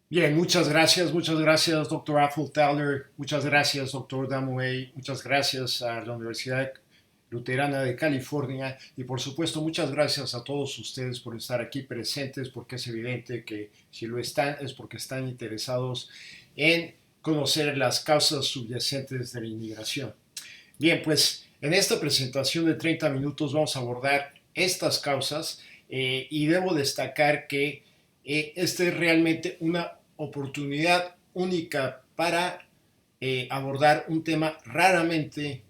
Bien, muchas gracias, doctor Thaler, muchas gracias, doctor Damway, muchas gracias a la Universidad Luterana de California y por supuesto muchas gracias a todos ustedes por estar aquí presentes porque es evidente que si lo están es porque están interesados en conocer las causas subyacentes de la inmigración. Bien, pues en esta presentación de 30 minutos vamos a abordar estas causas y debo destacar que esta es realmente una oportunidad única para abordar un tema raramente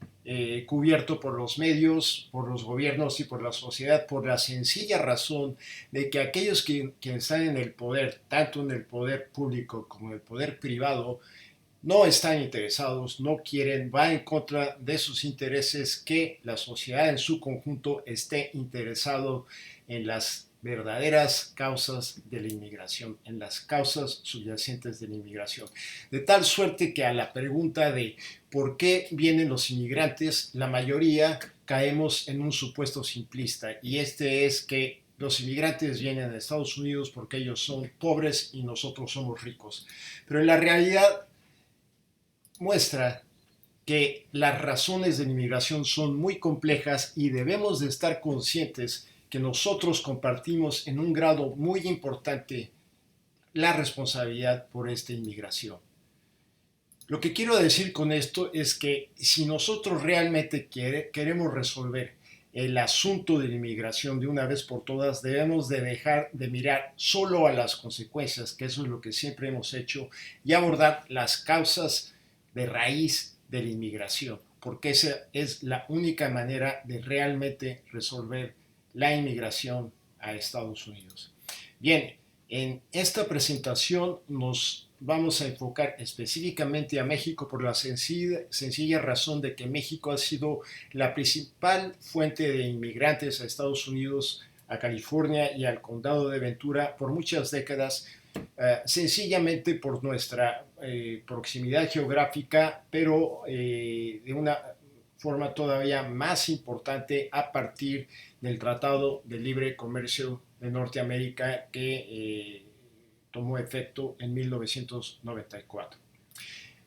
cubierto por los medios, por los gobiernos y por la sociedad, por la sencilla razón de que aquellos que están en el poder, tanto en el poder público como en el poder privado, no están interesados, no quieren, va en contra de sus intereses que la sociedad en su conjunto esté interesado en las verdaderas causas de la inmigración, en las causas subyacentes de la inmigración. De tal suerte que a la pregunta de por qué vienen los inmigrantes, la mayoría caemos en un supuesto simplista y este es que los inmigrantes vienen a Estados Unidos porque ellos son pobres y nosotros somos ricos. Pero en la realidad muestra que las razones de la inmigración son muy complejas y debemos de estar conscientes que nosotros compartimos en un grado muy importante la responsabilidad por esta inmigración. Lo que quiero decir con esto es que si nosotros realmente queremos resolver el asunto de la inmigración de una vez por todas, debemos de dejar de mirar solo a las consecuencias, que eso es lo que siempre hemos hecho, y abordar las causas de raíz de la inmigración, porque esa es la única manera de realmente resolver la inmigración a Estados Unidos. Bien, en esta presentación nos vamos a enfocar específicamente a México por la sencilla razón de que México ha sido la principal fuente de inmigrantes a Estados Unidos, a California y al condado de Ventura por muchas décadas, sencillamente por nuestra proximidad geográfica, pero de una forma todavía más importante a partir del Tratado de Libre Comercio de Norteamérica que tomó efecto en 1994.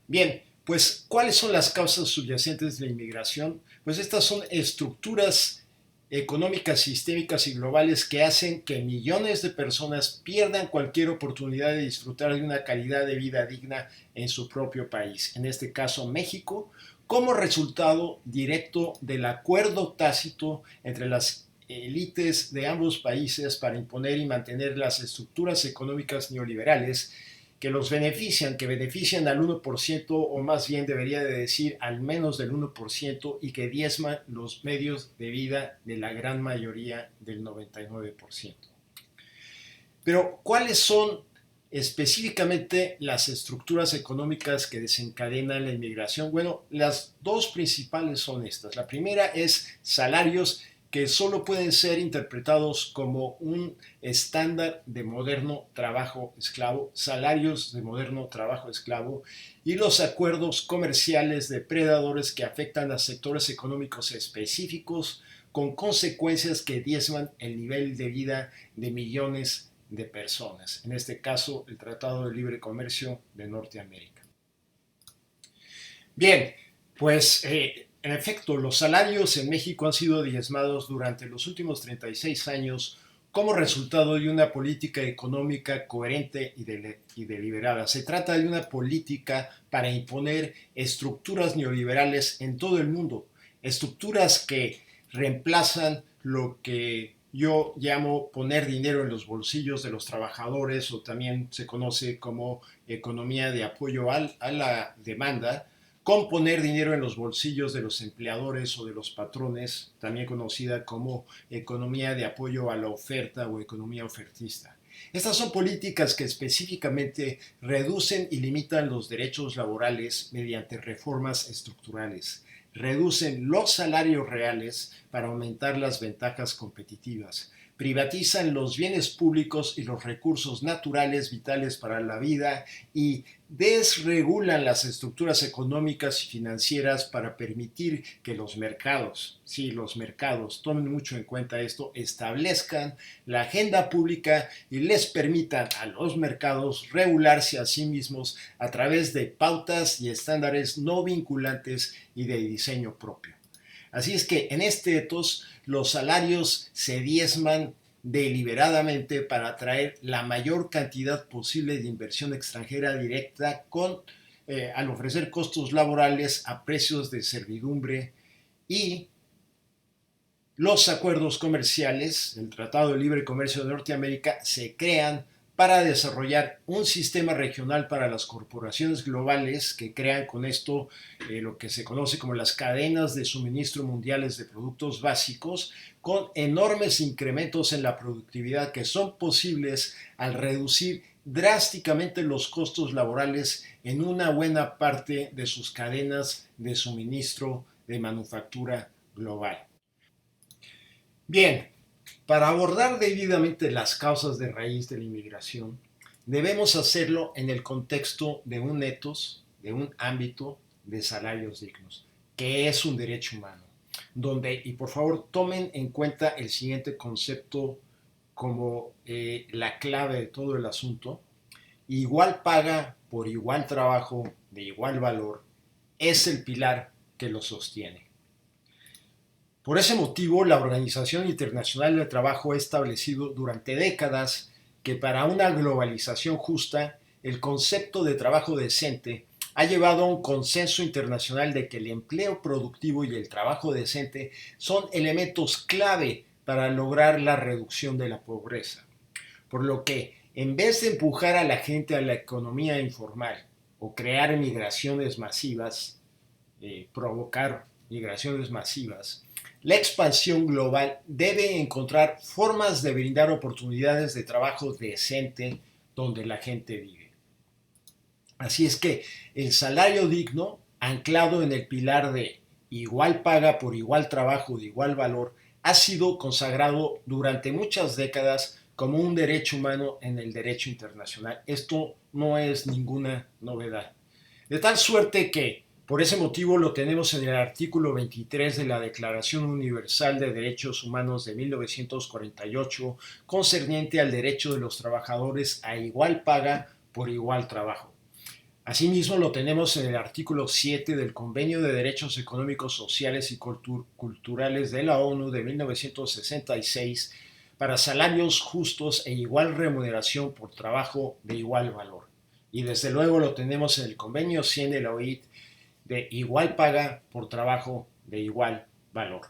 Bien, pues, ¿cuáles son las causas subyacentes de la inmigración? Pues estas son estructuras económicas, sistémicas y globales que hacen que millones de personas pierdan cualquier oportunidad de disfrutar de una calidad de vida digna en su propio país, en este caso México, como resultado directo del acuerdo tácito entre las élites de ambos países para imponer y mantener las estructuras económicas neoliberales que los benefician, que benefician al 1% o más bien debería de decir al menos del 1% y que diezman los medios de vida de la gran mayoría del 99%. Pero, ¿cuáles son específicamente las estructuras económicas que desencadenan la inmigración? Bueno, las dos principales son estas. La primera es salarios que solo pueden ser interpretados como un estándar de moderno trabajo esclavo, salarios de moderno trabajo esclavo y los acuerdos comerciales depredadores que afectan a sectores económicos específicos con consecuencias que diezman el nivel de vida de millones de personas, en este caso el Tratado de Libre Comercio de Norteamérica. Bien, pues en efecto, los salarios en México han sido diezmados durante los últimos 36 años como resultado de una política económica coherente y deliberada. Se trata de una política para imponer estructuras neoliberales en todo el mundo, estructuras que reemplazan lo que yo llamo poner dinero en los bolsillos de los trabajadores o también se conoce como economía de apoyo a la demanda, con poner dinero en los bolsillos de los empleadores o de los patrones, también conocida como economía de apoyo a la oferta o economía ofertista. Estas son políticas que específicamente reducen y limitan los derechos laborales mediante reformas estructurales, reducen los salarios reales para aumentar las ventajas competitivas, privatizan los bienes públicos y los recursos naturales vitales para la vida y desregulan las estructuras económicas y financieras para permitir que los mercados, sí, los mercados, tomen mucho en cuenta esto, establezcan la agenda pública y les permitan a los mercados regularse a sí mismos a través de pautas y estándares no vinculantes y de diseño propio. Así es que en este etos los salarios se diezman deliberadamente para atraer la mayor cantidad posible de inversión extranjera directa al ofrecer costos laborales a precios de servidumbre, y los acuerdos comerciales, el Tratado de Libre Comercio de Norteamérica, se crean para desarrollar un sistema regional para las corporaciones globales que crean con esto lo que se conoce como las cadenas de suministro mundiales de productos básicos, con enormes incrementos en la productividad que son posibles al reducir drásticamente los costos laborales en una buena parte de sus cadenas de suministro de manufactura global. Bien, para abordar debidamente las causas de raíz de la inmigración, debemos hacerlo en el contexto de un etos, de un ámbito de salarios dignos, que es un derecho humano, donde, y por favor tomen en cuenta el siguiente concepto como la clave de todo el asunto: igual paga por igual trabajo de igual valor es el pilar que lo sostiene. Por ese motivo, la Organización Internacional del Trabajo ha establecido durante décadas que para una globalización justa, el concepto de trabajo decente ha llevado a un consenso internacional de que el empleo productivo y el trabajo decente son elementos clave para lograr la reducción de la pobreza. Por lo que, en vez de empujar a la gente a la economía informal o crear migraciones masivas, provocar migraciones masivas, la expansión global debe encontrar formas de brindar oportunidades de trabajo decente donde la gente vive. Así es que el salario digno, anclado en el pilar de igual paga por igual trabajo de igual valor, ha sido consagrado durante muchas décadas como un derecho humano en el derecho internacional. Esto no es ninguna novedad. De tal suerte que, por ese motivo, lo tenemos en el artículo 23 de la Declaración Universal de Derechos Humanos de 1948, concerniente al derecho de los trabajadores a igual paga por igual trabajo. Asimismo, lo tenemos en el artículo 7 del Convenio de Derechos Económicos, Sociales y Culturales de la ONU de 1966 para salarios justos e igual remuneración por trabajo de igual valor. Y desde luego lo tenemos en el Convenio 100 de la OIT de igual paga por trabajo de igual valor.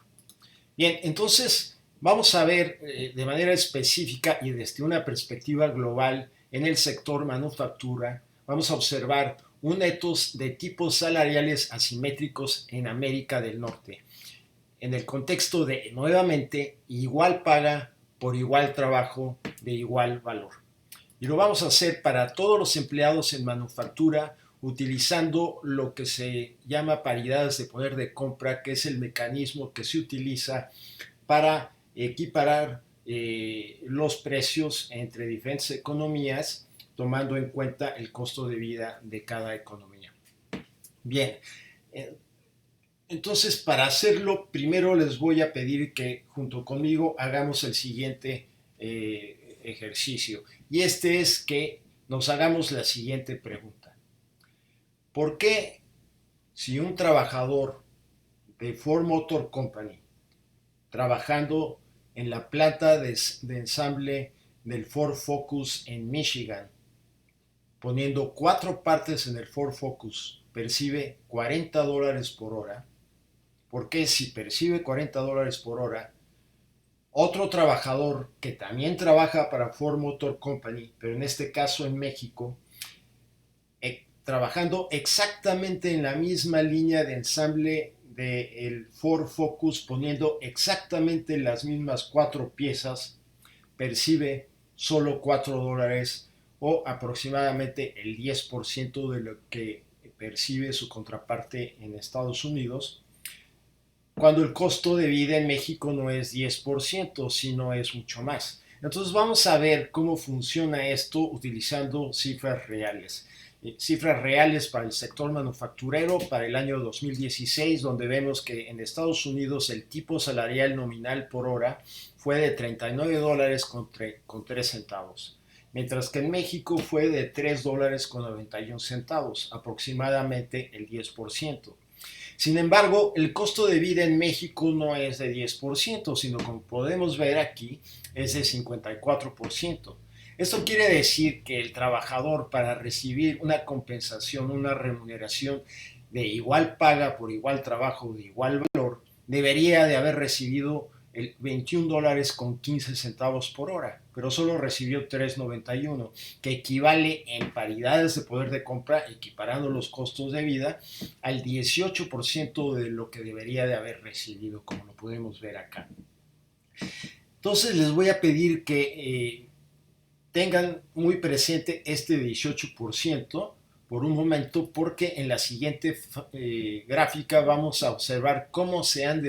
Bien, entonces vamos a ver de manera específica y desde una perspectiva global en el sector manufactura. Vamos a observar un etos de tipos salariales asimétricos en América del Norte, en el contexto de, nuevamente, igual paga por igual trabajo de igual valor. Y lo vamos a hacer para todos los empleados en manufactura, utilizando lo que se llama paridades de poder de compra, que es el mecanismo que se utiliza para equiparar los precios entre diferentes economías, tomando en cuenta el costo de vida de cada economía. Bien, entonces para hacerlo, primero les voy a pedir que junto conmigo hagamos el siguiente ejercicio, y este es que nos hagamos la siguiente pregunta: ¿por qué, si un trabajador de Ford Motor Company, trabajando en la planta de ensamble del Ford Focus en Michigan, poniendo 4 partes en el Ford Focus, percibe $40 por hora? ¿Por qué, si percibe $40 por hora, otro trabajador que también trabaja para Ford Motor Company, pero en este caso en México, trabajando exactamente en la misma línea de ensamble del Ford Focus, poniendo exactamente las mismas 4 piezas, percibe solo $4, o aproximadamente el 10% de lo que percibe su contraparte en Estados Unidos? cuando el costo de vida en México no es 10%, sino es mucho más. Entonces vamos a ver cómo funciona esto utilizando cifras reales. Cifras reales para el sector manufacturero para el año 2016, donde vemos que en Estados Unidos el tipo salarial nominal por hora fue de $39 con 3 centavos, mientras que en México fue de $3 con 91 centavos, aproximadamente el 10%. Sin embargo, el costo de vida en México no es de 10%, sino como podemos ver aquí, es de 54%. Esto quiere decir que el trabajador, para recibir una compensación, una remuneración de igual paga por igual trabajo, de igual valor, debería de haber recibido el $21 con 15 centavos por hora, pero solo recibió 3.91, que equivale en paridades de poder de compra, equiparando los costos de vida, al 18% de lo que debería de haber recibido, como lo podemos ver acá. Entonces les voy a pedir que tengan muy presente este 18% por un momento, porque en la siguiente gráfica vamos a observar cómo se han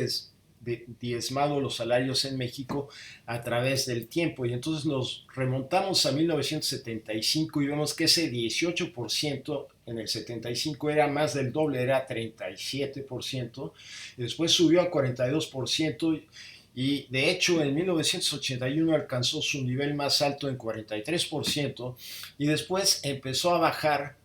diezmado los salarios en México a través del tiempo. Y entonces nos remontamos a 1975 y vemos que ese 18% en el 75 era más del doble, era 37%, y después subió a 42%, y de hecho en 1981 alcanzó su nivel más alto en 43%, y después empezó a bajar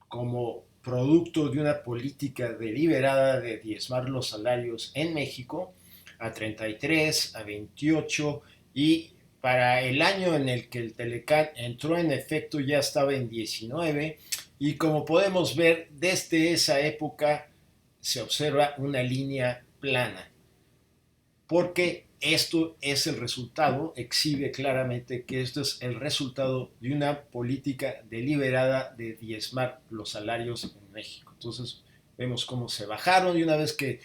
como producto de una política deliberada de diezmar los salarios en México a 33, a 28, y para el año en el que el Telecán entró en efecto ya estaba en 19, y como podemos ver desde esa época se observa una línea plana, porque esto es el resultado, exhibe claramente que esto es el resultado de una política deliberada de diezmar los salarios en México. Entonces vemos cómo se bajaron, y una vez que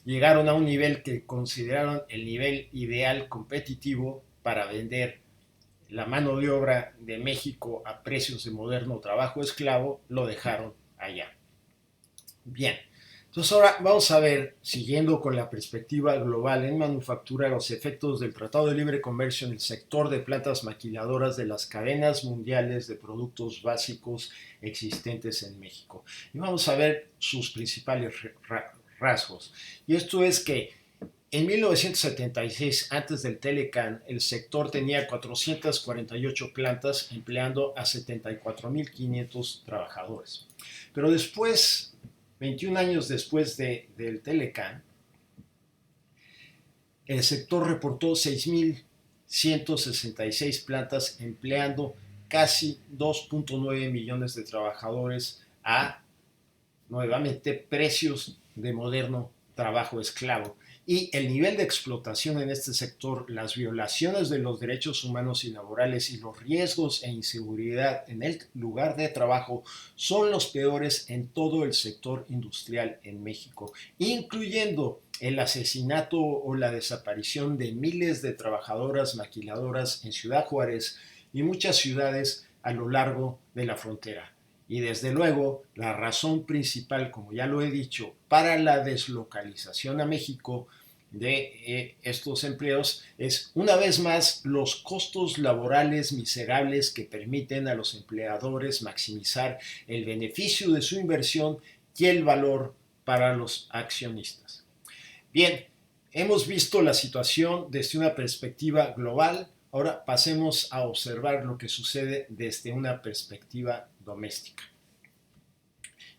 llegaron a un nivel que consideraron el nivel ideal competitivo para vender la mano de obra de México a precios de moderno trabajo esclavo, lo dejaron allá. Bien, entonces ahora vamos a ver, siguiendo con la perspectiva global en manufactura, los efectos del Tratado de Libre Comercio en el sector de plantas maquiladoras de las cadenas mundiales de productos básicos existentes en México. Y vamos a ver sus principales rasgos. Y esto es que en 1976, antes del Telecán, el sector tenía 448 plantas empleando a 74.500 trabajadores. Pero después, 21 años después del Telecán, el sector reportó 6.166 plantas empleando casi 2.9 millones de trabajadores a, nuevamente, precios de moderno trabajo esclavo. Y el nivel de explotación en este sector, las violaciones de los derechos humanos y laborales y los riesgos e inseguridad en el lugar de trabajo son los peores en todo el sector industrial en México, incluyendo el asesinato o la desaparición de miles de trabajadoras maquiladoras en Ciudad Juárez y muchas ciudades a lo largo de la frontera. Y desde luego, la razón principal, como ya lo he dicho, para la deslocalización a México de estos empleos es, una vez más, los costos laborales miserables que permiten a los empleadores maximizar el beneficio de su inversión y el valor para los accionistas. Bien, hemos visto la situación desde una perspectiva global. Ahora pasemos a observar lo que sucede desde una perspectiva doméstica.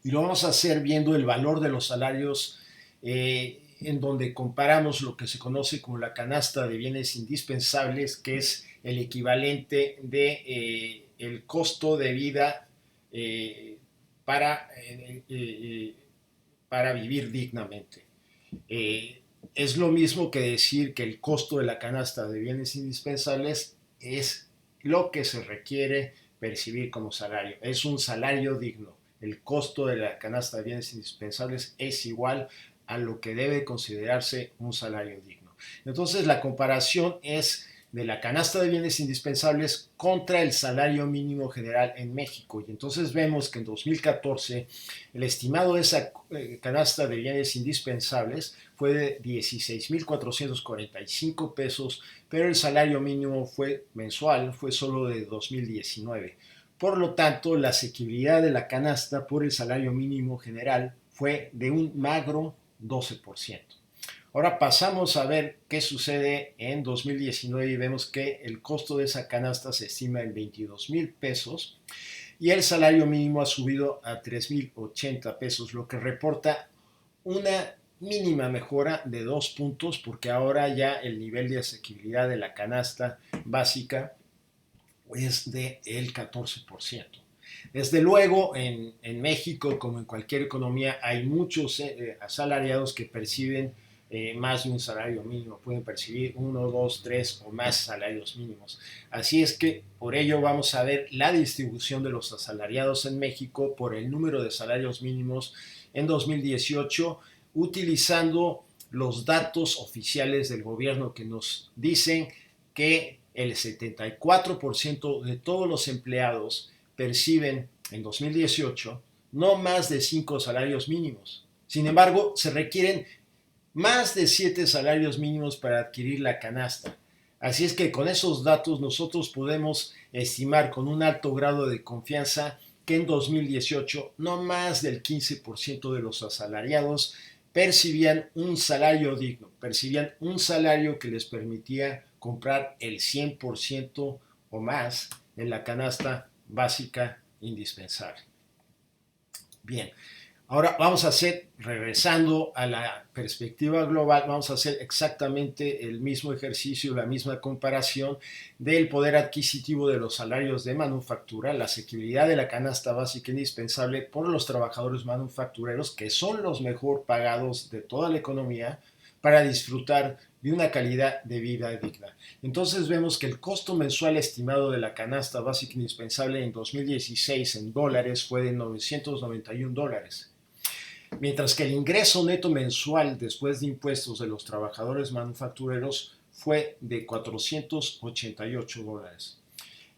Y lo vamos a hacer viendo el valor de los salarios, en donde comparamos lo que se conoce como la canasta de bienes indispensables, que es el equivalente de el costo de vida para, para vivir dignamente. Es lo mismo que decir que el costo de la canasta de bienes indispensables es lo que se requiere percibir como salario. Es un salario digno. El costo de la canasta de bienes indispensables es igual a lo que debe considerarse un salario digno. Entonces la comparación es de la canasta de bienes indispensables contra el salario mínimo general en México. Y entonces vemos que en 2014 el estimado de esa canasta de bienes indispensables fue de 16,445 pesos, pero el salario mínimo mensual fue solo de 2019. Por lo tanto, la asequibilidad de la canasta por el salario mínimo general fue de un magro 12%. Ahora pasamos a ver qué sucede en 2019 y vemos que el costo de esa canasta se estima en 22,000 pesos y el salario mínimo ha subido a 3,080 pesos, lo que reporta una mínima mejora de 2 puntos porque ahora ya el nivel de asequibilidad de la canasta básica es del 14%. Desde luego, en México, como en cualquier economía, hay muchos asalariados que perciben más de un salario mínimo, pueden percibir 1, 2, 3 o más salarios mínimos. Así es que por ello vamos a ver la distribución de los asalariados en México por el número de salarios mínimos en 2018, utilizando los datos oficiales del gobierno que nos dicen que el 74% de todos los empleados perciben en 2018 no más de 5 salarios mínimos. Sin embargo, se requieren más de 7 salarios mínimos para adquirir la canasta. Así es que con esos datos nosotros podemos estimar con un alto grado de confianza que en 2018 no más del 15% de los asalariados percibían un salario digno, percibían un salario que les permitía comprar el 100% o más en la canasta básica indispensable. Bien, ahora vamos a hacer, regresando a la perspectiva global, vamos a hacer exactamente el mismo ejercicio, la misma comparación del poder adquisitivo de los salarios de manufactura, la asequibilidad de la canasta básica indispensable por los trabajadores manufactureros, que son los mejor pagados de toda la economía, para disfrutar de una calidad de vida digna. Entonces vemos que el costo mensual estimado de la canasta básica indispensable en 2016 en dólares fue de $991, mientras que el ingreso neto mensual después de impuestos de los trabajadores manufactureros fue de $488.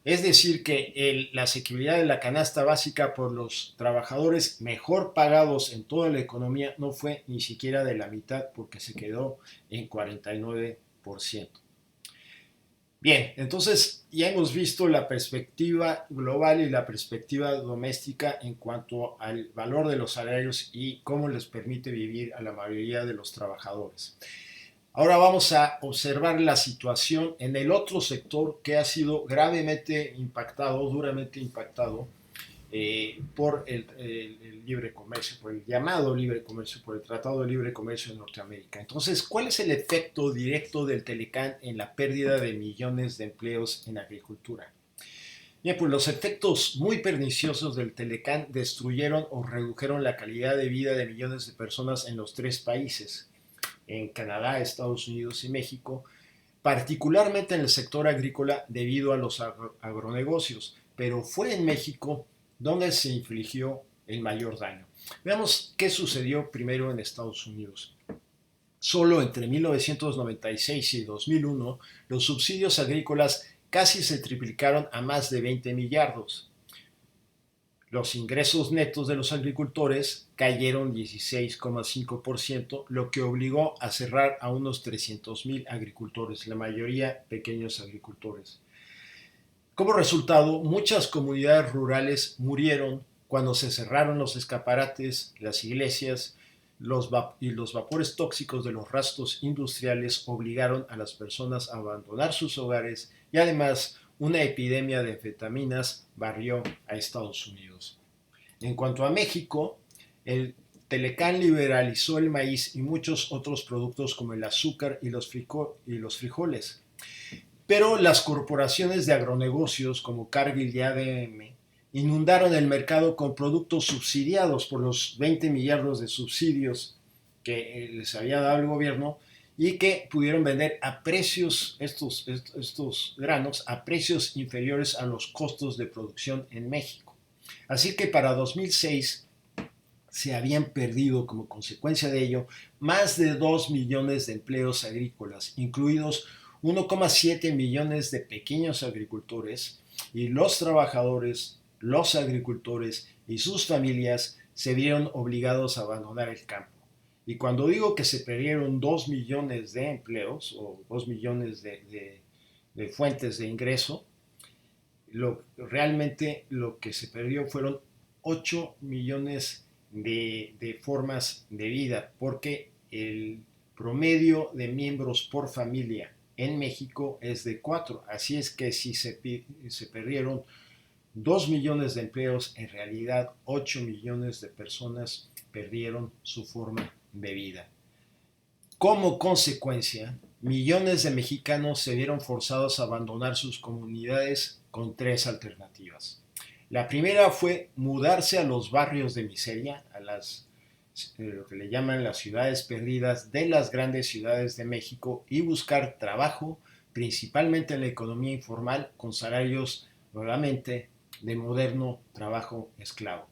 Es decir, que la asequibilidad de la canasta básica por los trabajadores mejor pagados en toda la economía no fue ni siquiera de la mitad porque se quedó en 49%. Bien, entonces ya hemos visto la perspectiva global y la perspectiva doméstica en cuanto al valor de los salarios y cómo les permite vivir a la mayoría de los trabajadores. Ahora vamos a observar la situación en el otro sector que ha sido gravemente impactado, duramente impactado por el libre comercio, por el llamado libre comercio, por el Tratado de Libre Comercio de Norteamérica. Entonces, ¿cuál es el efecto directo del Telecán en la pérdida de millones de empleos en agricultura? Bien, pues los efectos muy perniciosos del Telecán destruyeron o redujeron la calidad de vida de millones de personas en los 3 países, en Canadá, Estados Unidos y México, particularmente en el sector agrícola debido a los agronegocios, pero fue en México donde se infligió el mayor daño. Veamos qué sucedió primero en Estados Unidos. Solo entre 1996 y 2001, los subsidios agrícolas casi se triplicaron a más de 20 millardos. Los ingresos netos de los agricultores cayeron 16,5%, lo que obligó a cerrar a unos 300,000 agricultores, la mayoría pequeños agricultores. Como resultado, muchas comunidades rurales murieron cuando se cerraron los escaparates, las iglesias y los vapores tóxicos de los rastros industriales obligaron a las personas a abandonar sus hogares y además una epidemia de anfetaminas barrió a Estados Unidos. En cuanto a México, el Telecán liberalizó el maíz y muchos otros productos como el azúcar y los frijoles. Pero las corporaciones de agronegocios como Cargill y ADM inundaron el mercado con productos subsidiados por los 20 millardos de subsidios que les había dado el gobierno y que pudieron vender a precios, estos granos, a precios inferiores a los costos de producción en México. Así que para 2006 se habían perdido como consecuencia de ello más de 2 millones de empleos agrícolas, incluidos 1,7 millones de pequeños agricultores y los trabajadores, los agricultores y sus familias se vieron obligados a abandonar el campo. Y cuando digo que se perdieron 2 millones de empleos o 2 millones de fuentes de ingreso, realmente lo que se perdió fueron 8 millones de formas de vida, porque el promedio de miembros por familia en México es de 4. Así es que si se perdieron 2 millones de empleos, en realidad 8 millones de personas perdieron su forma de vida. Como consecuencia, millones de mexicanos se vieron forzados a abandonar sus comunidades con 3 alternativas. La primera fue mudarse a los barrios de miseria, a lo que le llaman las ciudades perdidas de las grandes ciudades de México, y buscar trabajo, principalmente en la economía informal, con salarios nuevamente de moderno trabajo esclavo.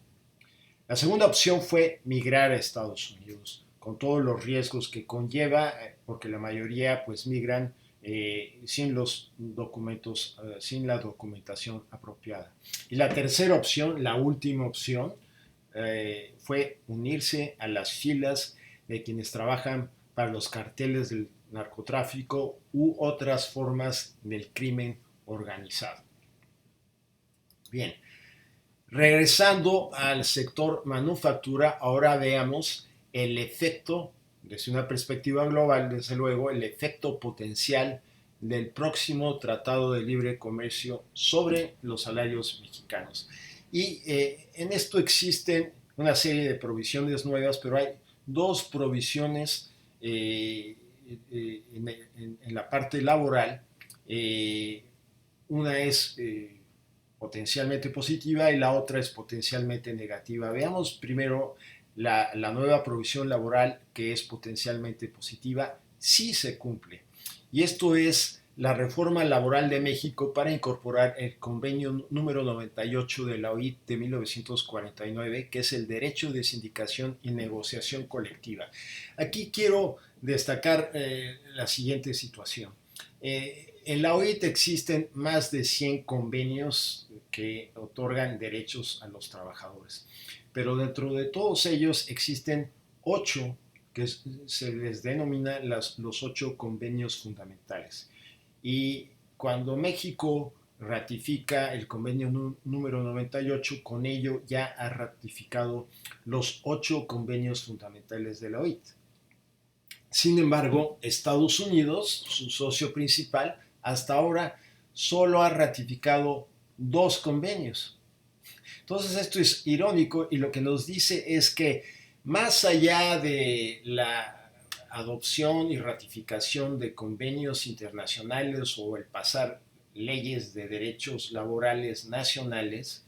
La segunda opción fue migrar a Estados Unidos, con todos los riesgos que conlleva, porque la mayoría pues migran sin los documentos, sin la documentación apropiada. Y la tercera opción, la última opción, fue unirse a las filas de quienes trabajan para los carteles del narcotráfico u otras formas del crimen organizado. Bien, regresando al sector manufactura, ahora veamos el efecto, desde una perspectiva global, desde luego, el efecto potencial del próximo Tratado de Libre Comercio sobre los salarios mexicanos. Y en esto existen una serie de provisiones nuevas, pero hay dos provisiones en la parte laboral. Una es potencialmente positiva y la otra es potencialmente negativa. Veamos primero la nueva provisión laboral, que es potencialmente positiva si se cumple. Y esto es la reforma laboral de México para incorporar el convenio número 98 de la OIT de 1949, que es el derecho de sindicación y negociación colectiva. Aquí quiero destacar la siguiente situación. En la OIT existen más de 100 convenios que otorgan derechos a los trabajadores, pero dentro de todos ellos existen 8 que se les denomina los 8 convenios fundamentales. Y cuando México ratifica el convenio número 98, con ello ya ha ratificado los 8 convenios fundamentales de la OIT. Sin embargo, Estados Unidos, su socio principal, hasta ahora solo ha ratificado 2 convenios. Entonces esto es irónico, y lo que nos dice es que más allá de la adopción y ratificación de convenios internacionales o el pasar leyes de derechos laborales nacionales,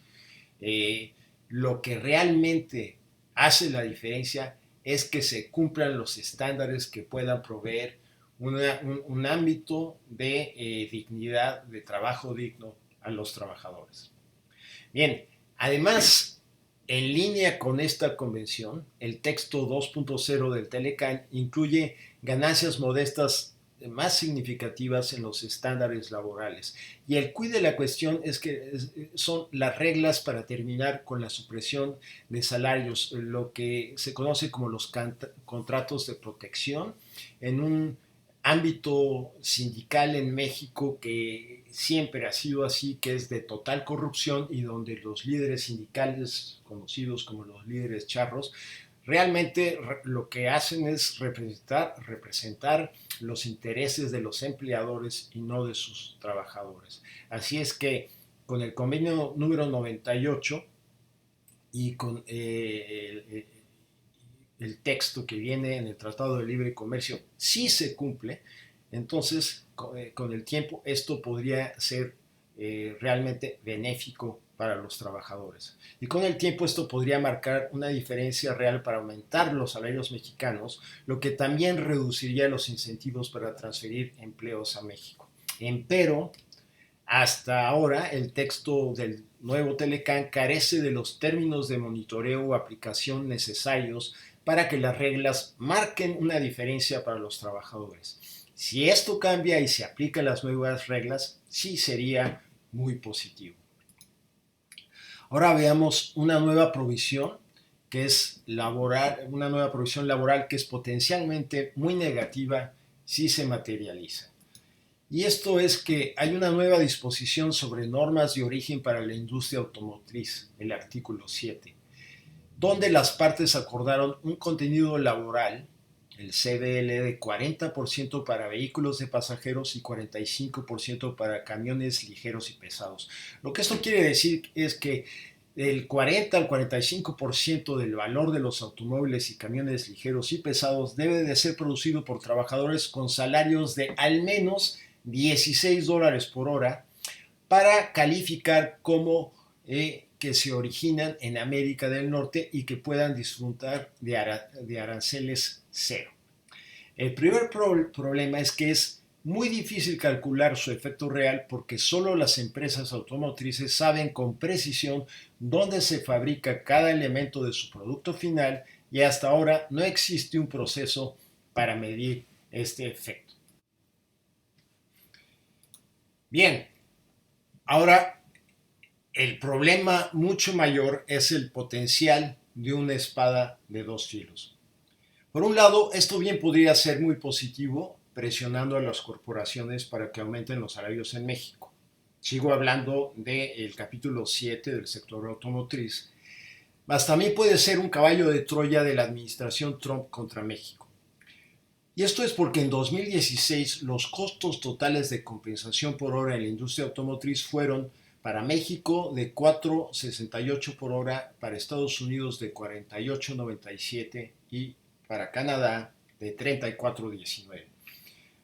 lo que realmente hace la diferencia es que se cumplan los estándares que puedan proveer un ámbito de dignidad, de trabajo digno a los trabajadores. Bien, además, en línea con esta convención, el texto 2.0 del Telecán incluye ganancias modestas más significativas en los estándares laborales. Y el quid de la cuestión es que son las reglas para terminar con la supresión de salarios, lo que se conoce como los contratos de protección, en un ámbito sindical en México que siempre ha sido así, que es de total corrupción, y donde los líderes sindicales, conocidos como los líderes charros, realmente lo que hacen es representar los intereses de los empleadores y no de sus trabajadores. Así es que con el convenio número 98 y con el texto que viene en el Tratado de Libre Comercio, si se cumple, entonces con el tiempo esto podría ser realmente benéfico para los trabajadores. Y con el tiempo esto podría marcar una diferencia real para aumentar los salarios mexicanos, lo que también reduciría los incentivos para transferir empleos a México. Empero, hasta ahora el texto del nuevo Telecán carece de los términos de monitoreo o aplicación necesarios para que las reglas marquen una diferencia para los trabajadores. Si esto cambia y se aplican las nuevas reglas, sí sería muy positivo. Ahora veamos una nueva provisión que es laboral, una nueva provisión laboral que es potencialmente muy negativa si se materializa. Y esto es que hay una nueva disposición sobre normas de origen para la industria automotriz, el artículo 7, donde las partes acordaron un contenido laboral, el CDL, de 40% para vehículos de pasajeros y 45% para camiones ligeros y pesados. Lo que esto quiere decir es que del 40 al 45% del valor de los automóviles y camiones ligeros y pesados debe de ser producido por trabajadores con salarios de al menos $16 por hora para calificar como que se originan en América del Norte y que puedan disfrutar de aranceles cero. El primer problema es que es muy difícil calcular su efecto real porque solo las empresas automotrices saben con precisión dónde se fabrica cada elemento de su producto final y hasta ahora no existe un proceso para medir este efecto. Bien, ahora el problema mucho mayor es el potencial de una espada de dos filos. Por un lado, esto bien podría ser muy positivo, presionando a las corporaciones para que aumenten los salarios en México. Sigo hablando del capítulo 7 del sector automotriz, mas también puede ser un caballo de Troya de la administración Trump contra México. Y esto es porque en 2016 los costos totales de compensación por hora en la industria automotriz fueron para México de 4.68 por hora, para Estados Unidos de 48.97 y para Canadá de 34.19.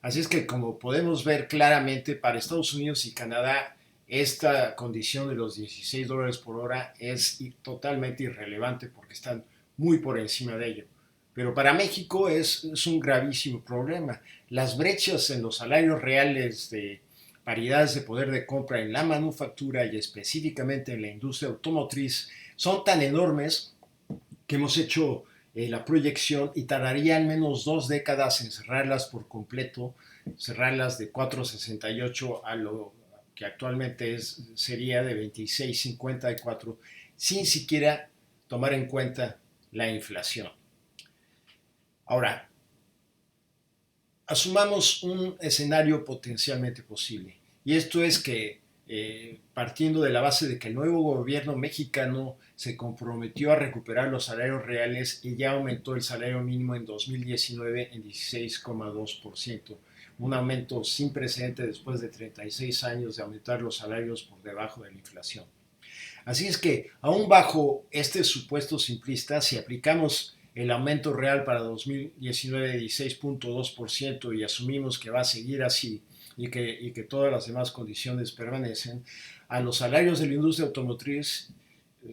Así es que como podemos ver claramente, para Estados Unidos y Canadá esta condición de los $16 por hora es totalmente irrelevante porque están muy por encima de ello. Pero para México es un gravísimo problema. Las brechas en los salarios reales de paridades de poder de compra en la manufactura y específicamente en la industria automotriz son tan enormes que hemos hecho la proyección y tardaría al menos 2 décadas en cerrarlas por completo, cerrarlas de 4.68 a lo que actualmente sería de 26.54, sin siquiera tomar en cuenta la inflación. Ahora, asumamos un escenario potencialmente posible, y esto es que partiendo de la base de que el nuevo gobierno mexicano se comprometió a recuperar los salarios reales y ya aumentó el salario mínimo en 2019 en 16,2%, un aumento sin precedente después de 36 años de aumentar los salarios por debajo de la inflación. Así es que, aún bajo este supuesto simplista, si aplicamos el aumento real para 2019 de 16,2% y asumimos que va a seguir así y que todas las demás condiciones permanecen, a los salarios de la industria automotriz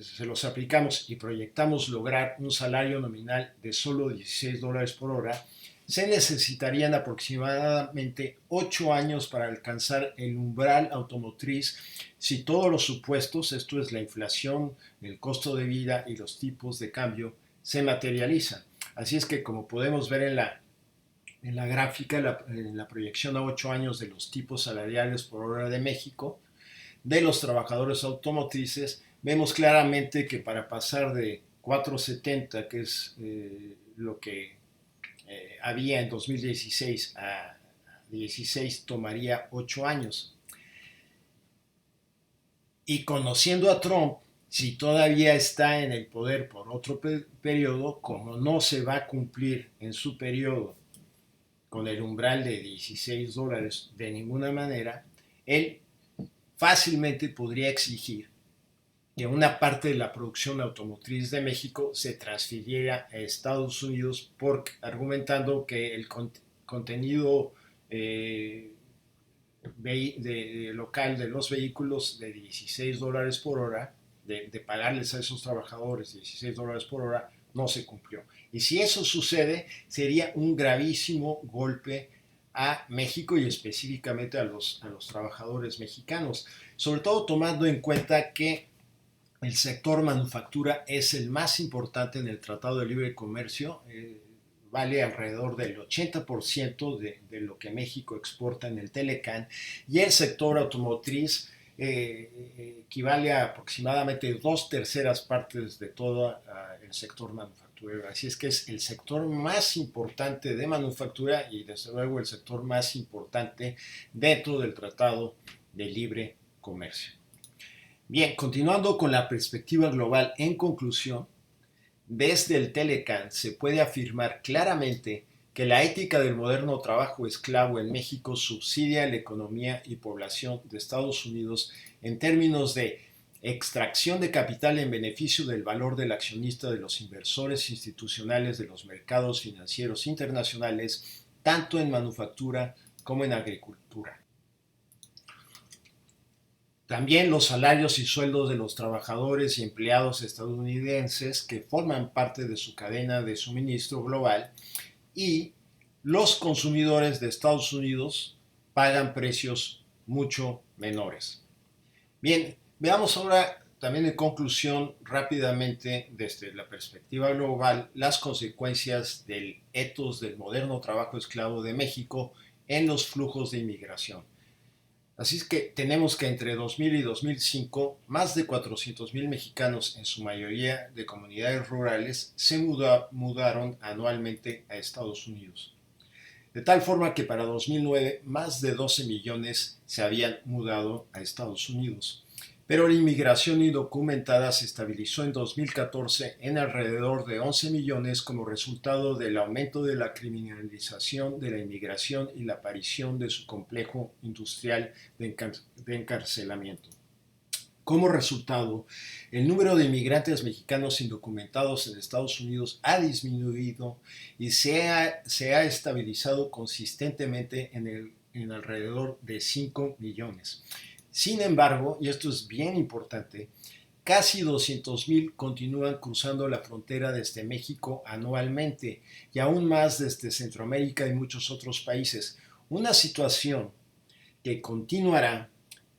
se los aplicamos y proyectamos lograr un salario nominal de solo $16 por hora, se necesitarían aproximadamente 8 años para alcanzar el umbral automotriz si todos los supuestos, esto es la inflación, el costo de vida y los tipos de cambio, se materializan. Así es que, como podemos ver en la gráfica, en la proyección a 8 años de los tipos salariales por hora de México, de los trabajadores automotrices, vemos claramente que para pasar de 4.70, que es lo que había en 2016, a 16 tomaría 8 años. Y conociendo a Trump, si todavía está en el poder por otro periodo, como no se va a cumplir en su periodo con el umbral de $16 de ninguna manera, él fácilmente podría exigir que una parte de la producción automotriz de México se transfiriera a Estados Unidos, argumentando que el contenido local de los vehículos de $16 por hora, de pagarles a esos trabajadores $16 por hora, no se cumplió. Y si eso sucede, sería un gravísimo golpe a México y específicamente a los trabajadores mexicanos, sobre todo tomando en cuenta que el sector manufactura es el más importante en el Tratado de Libre Comercio, vale alrededor del 80% de lo que México exporta en el Telecán, y el sector automotriz equivale a aproximadamente 2/3 de todo el sector manufacturero. Así es que es el sector más importante de manufactura y desde luego el sector más importante dentro del Tratado de Libre Comercio. Bien, continuando con la perspectiva global, en conclusión, desde el Telecán se puede afirmar claramente que la ética del moderno trabajo esclavo en México subsidia la economía y población de Estados Unidos en términos de extracción de capital en beneficio del valor del accionista de los inversores institucionales de los mercados financieros internacionales, tanto en manufactura como en agricultura. También los salarios y sueldos de los trabajadores y empleados estadounidenses que forman parte de su cadena de suministro global, y los consumidores de Estados Unidos pagan precios mucho menores. Bien, veamos ahora también en conclusión rápidamente desde la perspectiva global las consecuencias del ethos del moderno trabajo esclavo de México en los flujos de inmigración. Así es que tenemos que entre 2000 y 2005, más de 400,000 mexicanos, en su mayoría de comunidades rurales, se mudaron anualmente a Estados Unidos. De tal forma que para 2009, más de 12 millones se habían mudado a Estados Unidos. Pero la inmigración indocumentada se estabilizó en 2014 en alrededor de 11 millones como resultado del aumento de la criminalización de la inmigración y la aparición de su complejo industrial de encarcelamiento. Como resultado, el número de inmigrantes mexicanos indocumentados en Estados Unidos ha disminuido y se ha estabilizado consistentemente en alrededor de 5 millones. Sin embargo, y esto es bien importante, casi 200,000 continúan cruzando la frontera desde México anualmente y aún más desde Centroamérica y muchos otros países. Una situación que continuará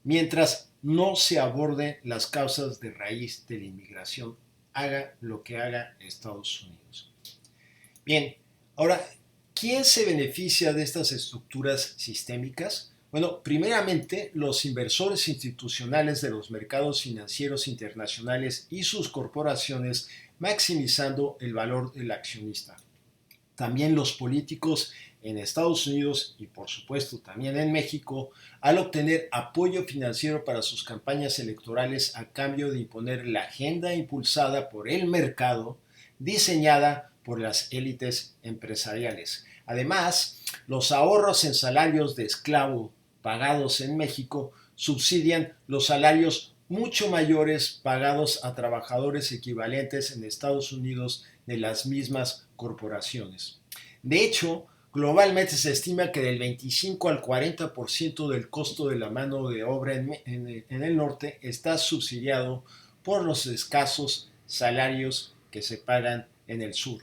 mientras no se aborden las causas de raíz de la inmigración, haga lo que haga Estados Unidos. Bien, ahora, ¿quién se beneficia de estas estructuras sistémicas? Bueno, primeramente los inversores institucionales de los mercados financieros internacionales y sus corporaciones, maximizando el valor del accionista. También los políticos en Estados Unidos y por supuesto también en México, al obtener apoyo financiero para sus campañas electorales a cambio de imponer la agenda impulsada por el mercado, diseñada por las élites empresariales. Además, los ahorros en salarios de esclavo pagados en México subsidian los salarios mucho mayores pagados a trabajadores equivalentes en Estados Unidos de las mismas corporaciones. De hecho, globalmente se estima que del 25 al 40% del costo de la mano de obra en el norte está subsidiado por los escasos salarios que se pagan en el sur.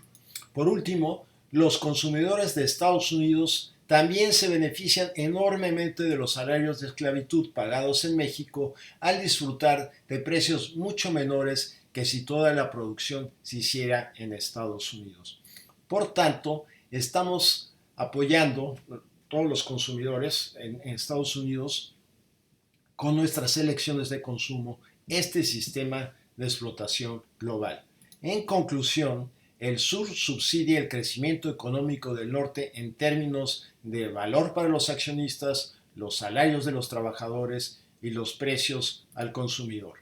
Por último, los consumidores de Estados Unidos también se benefician enormemente de los salarios de esclavitud pagados en México al disfrutar de precios mucho menores que si toda la producción se hiciera en Estados Unidos. Por tanto, estamos apoyando todos los consumidores en Estados Unidos con nuestras elecciones de consumo este sistema de explotación global. En conclusión, el sur subsidia el crecimiento económico del norte en términos de valor para los accionistas, los salarios de los trabajadores y los precios al consumidor.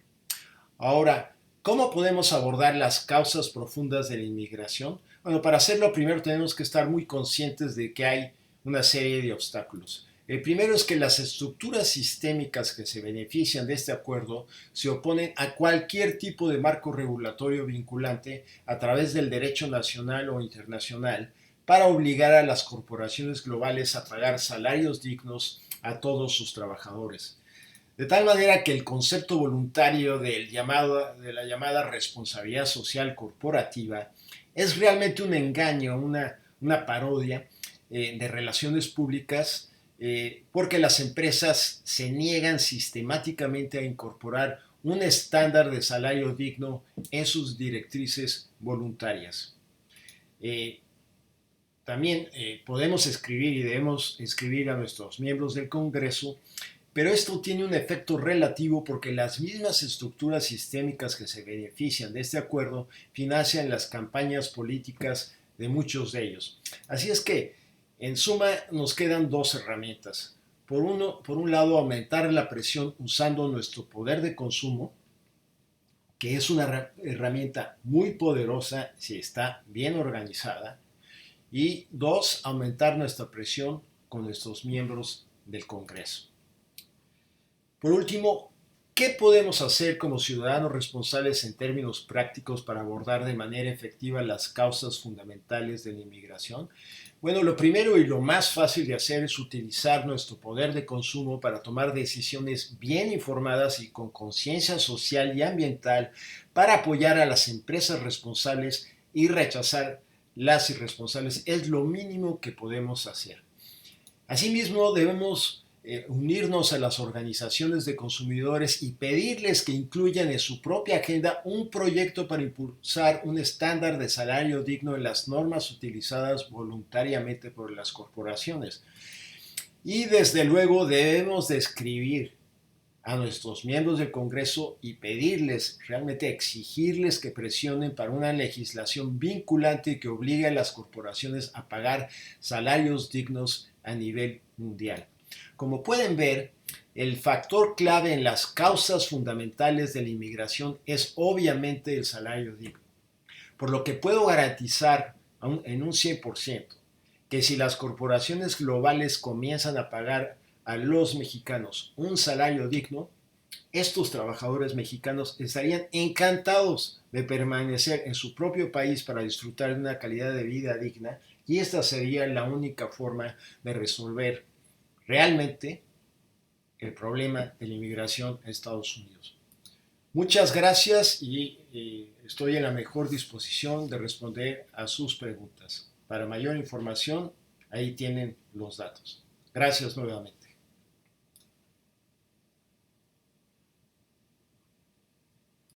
Ahora, ¿cómo podemos abordar las causas profundas de la inmigración? Bueno, para hacerlo primero tenemos que estar muy conscientes de que hay una serie de obstáculos. El primero es que las estructuras sistémicas que se benefician de este acuerdo se oponen a cualquier tipo de marco regulatorio vinculante a través del derecho nacional o internacional para obligar a las corporaciones globales a pagar salarios dignos a todos sus trabajadores. De tal manera que el concepto voluntario de la llamada responsabilidad social corporativa es realmente un engaño, una parodia de relaciones públicas, porque las empresas se niegan sistemáticamente a incorporar un estándar de salario digno en sus directrices voluntarias. también podemos escribir y debemos escribir a nuestros miembros del Congreso, pero esto tiene un efecto relativo porque las mismas estructuras sistémicas que se benefician de este acuerdo financian las campañas políticas de muchos de ellos. Así es que, en suma, nos quedan dos herramientas. Por un lado, aumentar la presión usando nuestro poder de consumo, que es una herramienta muy poderosa si está bien organizada. Y dos, aumentar nuestra presión con nuestros miembros del Congreso. Por último, ¿qué podemos hacer como ciudadanos responsables en términos prácticos para abordar de manera efectiva las causas fundamentales de la inmigración? Bueno, lo primero y lo más fácil de hacer es utilizar nuestro poder de consumo para tomar decisiones bien informadas y con conciencia social y ambiental para apoyar a las empresas responsables y rechazar las irresponsables. Es lo mínimo que podemos hacer. Asimismo, debemos unirnos a las organizaciones de consumidores y pedirles que incluyan en su propia agenda un proyecto para impulsar un estándar de salario digno en las normas utilizadas voluntariamente por las corporaciones. Y desde luego debemos de escribir a nuestros miembros del Congreso y pedirles, realmente exigirles que presionen para una legislación vinculante que obligue a las corporaciones a pagar salarios dignos a nivel mundial. Como pueden ver, el factor clave en las causas fundamentales de la inmigración es obviamente el salario digno, por lo que puedo garantizar en un 100% que si las corporaciones globales comienzan a pagar a los mexicanos un salario digno, estos trabajadores mexicanos estarían encantados de permanecer en su propio país para disfrutar de una calidad de vida digna, y esta sería la única forma de resolver realmente el problema de la inmigración a Estados Unidos. Muchas gracias y estoy en la mejor disposición de responder a sus preguntas. Para mayor información, ahí tienen los datos. Gracias nuevamente.